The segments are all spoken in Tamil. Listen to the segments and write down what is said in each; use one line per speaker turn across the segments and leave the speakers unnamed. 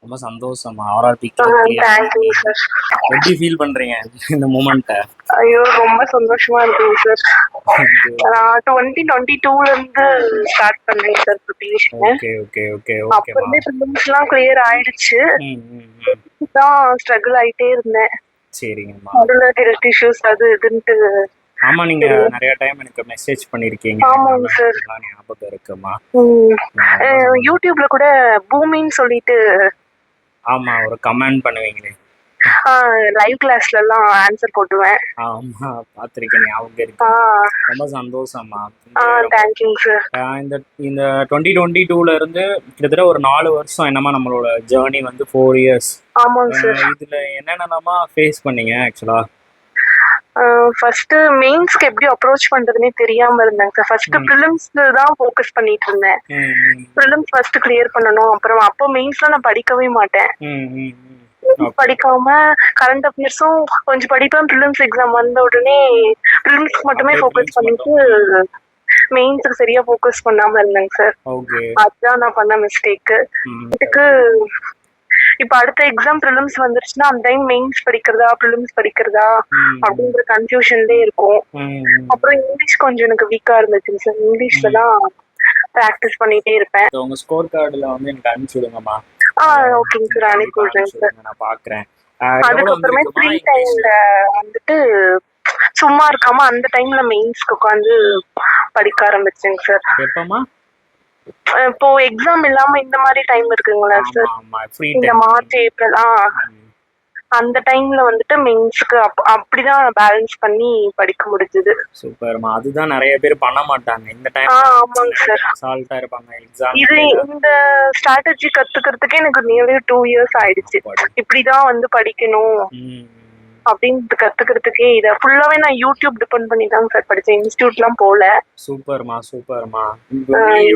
ரொம்ப சந்தோஷமா. ஆர்ஆர்பிக்கு கிளியர்
தேங்க்யூ
பண்ணி
சார்.
எப்படி ஃபீல் பண்றீங்க இந்த மூமெண்ட்ட?
ஐயோ ரொம்ப சந்தோஷமா இருக்குங்க சார். நான் 2022ல இருந்து ஸ்டார்ட் பண்ணேன் sir preparation.
Okay okay okay
அப்ப
ஓகேமா.
இருந்தே ப்ரிலிம்ஸ்லாம் கிளியர் ஆயிடுச்சு. தான் ஸ்ட்ரகிள் ஆயிட்டே இருந்தேன்.
சரிங்கம்மா.
அதுல ஹெல்த் இஷ்யூஸ் அது இதுன்ட்டு.
ஆமா, நீங்க நிறைய டைம் எனக்கு மெசேஜ் பண்ணிருக்கீங்க.
ஆமாங்க சார்.
ஞாபகம் இருக்குமா?
யூடியூப்ல கூட பூமின்னு சொல்லிட்டு
ஆமா ஒரு கமெண்ட் பண்ணுவீங்களே.
லைவ் கிளாஸ்ல எல்லாம் ஆன்சர் போட்டுவேன்.
ஆமா பாத்திருக்கேன், ஞாபகம் இருக்கு. ரொம்ப சந்தோஷமா.
Thank you sir.
இந்த 2022ல இருந்து கிட்டத்தட்ட ஒரு 4 வருஷம் என்னமா நம்மளோட ஜேர்னி வந்து 4 இயர்ஸ்.
ஆமாங்க சார்.
இதுல என்னென்னமா ஃபேஸ் பண்ணீங்க ஆக்சுவலா?
ஃபர்ஸ்ட் மெயின்ஸ்க்கு எப்படி அப்ரோச் பண்றதுன்னே தெரியாம இருந்தேங்க சார். ஃபர்ஸ்ட் ப்ரிலிம்ஸ்ல தான் ஃபோக்கஸ் பண்ணிட்டு இருந்தேன். ப்ரிலிம்ஸ் ஃபர்ஸ்ட் கிளியர் பண்ணணும். அப்புறம் அப்போ மெயின்ஸ்ல நான் படிக்கவே மாட்டேன். படிக்காம கரண்ட் அஃபேர்ஸும் கொஞ்சம் படிப்பேன். ப்ரிலிம்ஸ் எக்ஸாம் வந்த உடனே ப்ரிலிம்ஸ்க்கு மட்டுமே ஃபோக்கஸ் பண்ணிட்டு மெயின்ஸ்க்கு சரியா ஃபோக்கஸ் பண்ணாம இருந்தேங்க சார். அதுதான் நான் பண்ண மிஸ்டேக். இதுக்கு இப்ப அடுத்த எக்ஸாம் ப்ரிலிம்ஸ் வந்துருச்சுன்னா அந்த டைம் மெயின்ஸ் படிக்கிறதா ப்ரிலிம்ஸ் படிக்கிறதா அப்படிங்கிற கன்ஃபியூஷன்லயே இருக்கும். அப்புறம் இங்கிலீஷ் கொஞ்சம் எனக்கு வீக்கா இருந்துச்சுங்க சார். இங்கிலீஷ்ல தான் பிராக்டிஸ் பண்ணிட்டே இருப்பேன்.
உங்க ஸ்கோர் கார்டுல வந்து எனக்கு அனுப்பிச்சு விடுங்கம்மா.
ஓகேங்க சார், அனுப்பி விடுறேன் சார்.
நான் பாக்குறேன்.
அதுக்கப்புறமே ஃப்ரீ டைம்ல வந்துட்டு சும்மா இருக்காம அந்த டைம்ல மெயின்ஸ்க்கு உட்காந்து படிக்க ஆரம்பிச்சேங்க சார்.
எப்பமா?
இப்போ எக்ஸாம் இல்லாம இந்த மாதிரி டைம் இருக்குங்களா சார், இந்த மார்ச் ஏப்ரல் அந்த டைம்ல வந்துட்டு மெயின்ஸ்க்கு அப்படிதான் பேலன்ஸ் பண்ணி படிக்க முடிஞ்சது.
சூப்பர்மா. அதுதான் நிறைய பேர் பண்ண மாட்டாங்க இந்த டைம்.
ஆமாங்க சார்,
அசால்ட்டா இருப்பாங்க எக்ஸாம்.
இது இந்த ஸ்ட்ராட்டஜி கத்துக்கிறதுக்கே எனக்கு நியர்லி 2 இயர்ஸ் ஆயிடுச்சு. இப்படிதான் வந்து படிக்கணும் அப்படின்னு கத்துக்கிறதுக்கே இதை ஃபுல்லாவே நான் யூடியூப் டிபெண்ட் பண்ணி தான் சார் படிச்சேன். இன்ஸ்டியூட்லாம் போல.
சூப்பர்மா சூப்பர்மா.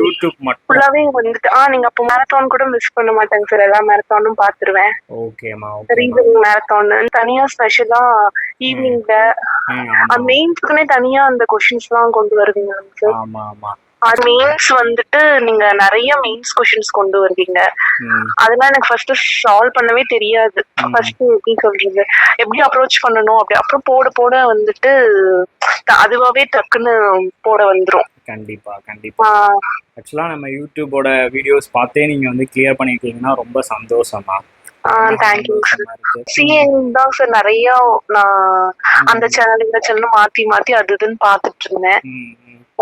யூடியூப் மட்டும்
ஃபுல்லாவே வந்துட்டு நீங்க அப்போ மேரத்தான் கூட மிஸ் பண்ண மாட்டேங்க சார். எல்லா மேரத்தானும் பாத்துருவேன்.
ஓகேமா.
ரீசனிங் மேரத்தான் தனியா ஸ்பெஷலா ஈவினிங்ல மெயின்ஸ்க்குனே தனியா அந்த கொஸ்டின்ஸ் எல்லாம் கொண்டு வருவீங்க சார்.
ஆமா ஆமா.
மெயின்ஸ் வந்துட்டு நீங்க நிறைய மெயின்ஸ் கொஸ்டின்ஸ் கொண்டு வருவீங்க. அதெல்லாம் எனக்கு ஃபர்ஸ்ட் சால்வ் பண்ணவே தெரியாது. ஃபர்ஸ்ட் எப்படி சொல்றது, எப்படி அப்ரோச் பண்ணணும் அப்படி அப்புறம் போட போட வந்துட்டு அதுவாவே டக்குன்னு போட வந்துரும்.
கண்டிப்பா கண்டிப்பா. ஆக்சுவலா நம்ம யூடியூபோட வீடியோஸ் பார்த்தே நீங்க வந்து கிளியர் பண்ணிருக்கீங்கன்னா ரொம்ப சந்தோஷமா.
Thank you sir. சிஎன் தான் சார் நிறைய நான் அந்த சேனல் இந்த சேனல் மாத்தி மாத்தி அது இதுன்னு பாத்துட்டு இருந்தேன்.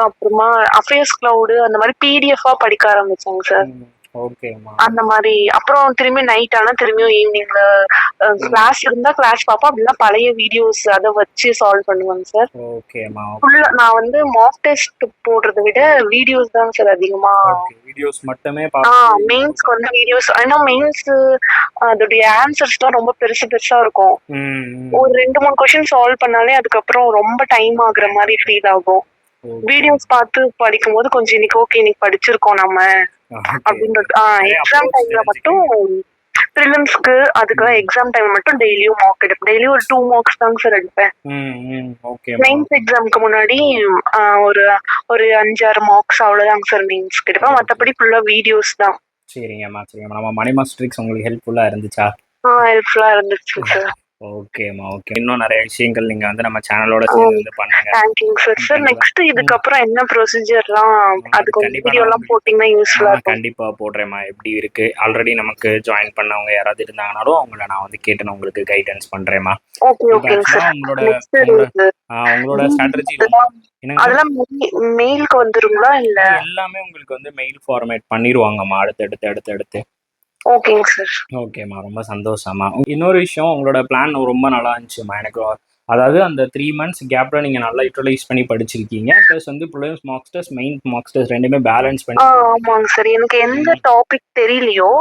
அப்புறமா அஃபேர்ஸ் கிளவுட் அந்த மாதிரி பிடிஎஃபா படிக்க ஆரம்பிச்சாங்க சார். அந்த மாதிரி அப்புறம் திரும்பி நைட் ஆனா திரும்பியும் ஈவினிங்ல கிளாஸ் இருந்தா கிளாஸ் பாப்போம். அப்படின்னா பழைய வீடியோஸ் அதை வச்சு சால்வ் பண்ணுவாங்க சார். ஃபுல்லா நான் வந்து மாக் டெஸ்ட் போடுறதை விட வீடியோஸ் தான் சார் அதிகமா.
வீடியோஸ் மட்டுமே
மெயின்ஸ்க்கு வந்து வீடியோஸ். ஏன்னா மெயின்ஸ் அதோடைய ஆன்சர்ஸ் தான் ரொம்ப பெருசு பெருசா இருக்கும். ஒரு 2-3 கொஸ்டின் சால்வ் பண்ணாலே அதுக்கப்புறம் ரொம்ப டைம் ஆகுற மாதிரி ஃபீல் ஆகும். வீடியோஸ் பார்த்து படிக்கும் போது கொஞ்சம் இன்னைக்கு படிச்சிருக்கோம் நம்ம அப்படின்றது. எக்ஸாம் டைம்ல மட்டும் ப்ரிலிம்ஸ்க்கு அதுக்காக எக்ஸாம் டைம் மட்டும் டெய்லியும் மார்க் எடுப்பேன். டெய்லி ஒரு 2 மார்க்ஸ் தாங்க சார் எடுப்பேன். மெயின்ஸ் எக்ஸாமுக்கு முன்னாடி ஒரு 5-6 மார்க்ஸ் அவ்வளவுதாங்க சார் மெயின்ஸ்க்கு எடுப்பேன். மற்றபடி ஃபுல்லா வீடியோஸ் தான்.
சரிங்கம்மா சரிங்கம்மா. நம்ம மணி மாஸ்டர்ஸ் உங்களுக்கு ஹெல்ப்ஃபுல்லா இருந்துச்சா?
ஹெல்ப்ஃபுல்லா இருந்துச்சு சார்.
ஓகேமா ஓகே. இன்னும் நிறைய விஷயங்கள் நீங்க வந்து நம்ம சேனலோட சேர்ந்து பண்ணுங்க.
Thank you sir. சார் நெக்ஸ்ட் இதுக்கு அப்புறம் என்ன ப்ரொசீஜர்லாம் அதுக்கு வீடியோ எல்லாம் போட்டீங்கன்னா யூஸ்ஃபுல்லா இருக்கும்.
கண்டிப்பா போடுறேமா. எப்படி இருக்கு, ஆல்ரெடி நமக்கு ஜாயின் பண்ணவங்க யாராவது இருந்தாங்கனாலும் அவங்கள நான் வந்து கேட்டு உங்களுக்கு கைடன்ஸ் பண்றேமா.
ஓகே ஓகேங்க சார்.
உங்களோட ஸ்ட்ராட்டஜி
அதெல்லாம் மெயிலுக்கு வந்துருங்களா இல்ல?
எல்லாமே உங்களுக்கு வந்து மெயில் ஃபார்மேட் பண்ணிடுவாங்கம்மா அடுத்து.
ஓகேங்க சார்.
ஓகேம்மா, ரொம்ப சந்தோஷமா. இன்னொரு விஷயம், உங்களோட பிளான் ரொம்ப நல்லா இருந்துச்சுமா எனக்கு. அதாவது அந்த 3 months கேப்ல நீங்க நல்லா யூட்டிலைஸ் பண்ணி படிச்சிருக்கீங்க. பிளஸ் வந்து prelims marks test main marks test ரெண்டுமே பேலன்ஸ் பண்ணி.
ஆமாங்க சார். எனக்கு எந்த டாபிக் தெரியலையோ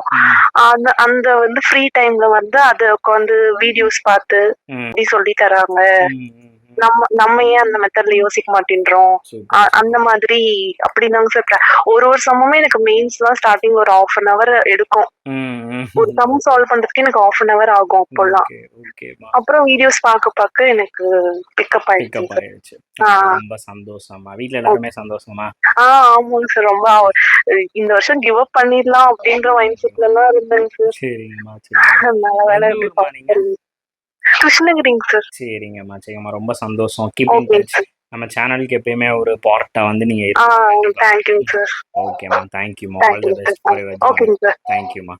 அந்த வந்து ஃப்ரீ டைம்ல வந்து அதை உட்காந்து வீடியோஸ் பார்த்து இப்படி சொல்லி தராங்க. நம்ம ஏன் அந்த மெத்தட்ல யோசிக்க மாட்டேன்றோம் அந்த மாதிரி அப்படிதாங்க சார். ஒரு சம்முமே எனக்கு மெயின்ஸ்லாம் ஸ்டார்டிங் ஒரு 1/2 hour எடுக்கும். ஒரு சம் சால்வ் பண்றதுக்கு எனக்கு 1/2 hour ஆகும் அப்போல்லாம். அப்புறம் வீடியோஸ் பார்க்க எனக்கு பிக்கப் ஆயிடுச்சு.
ரொம்ப சந்தோஷமா. வீட்ல எல்லாருமே சந்தோஷமா?
ஆமாங்க சார். ரொம்ப இந்த வருஷம் கிவ் அப் பண்ணிடலாம் அப்படின்ற மைண்ட் செட்ல எல்லாம் இருந்தேங்க சார்.
சரிங்கம்மா, சரிங்க.
நல்ல வேலை கிருஷ்ணகிரிங்க சார்.
சரிங்கம்மா, சரிங்கம்மா. ரொம்ப சந்தோஷம். Keep in touch. நம்ம சேனலுக்கு எப்பயுமே ஒரு பார்ட்டா வந்து நீங்க
தேங்க்யூ சார்.
ஓகேம்மா, தேங்க்யூம்மா. All the best for your journey. தேங்க்யூம்மா.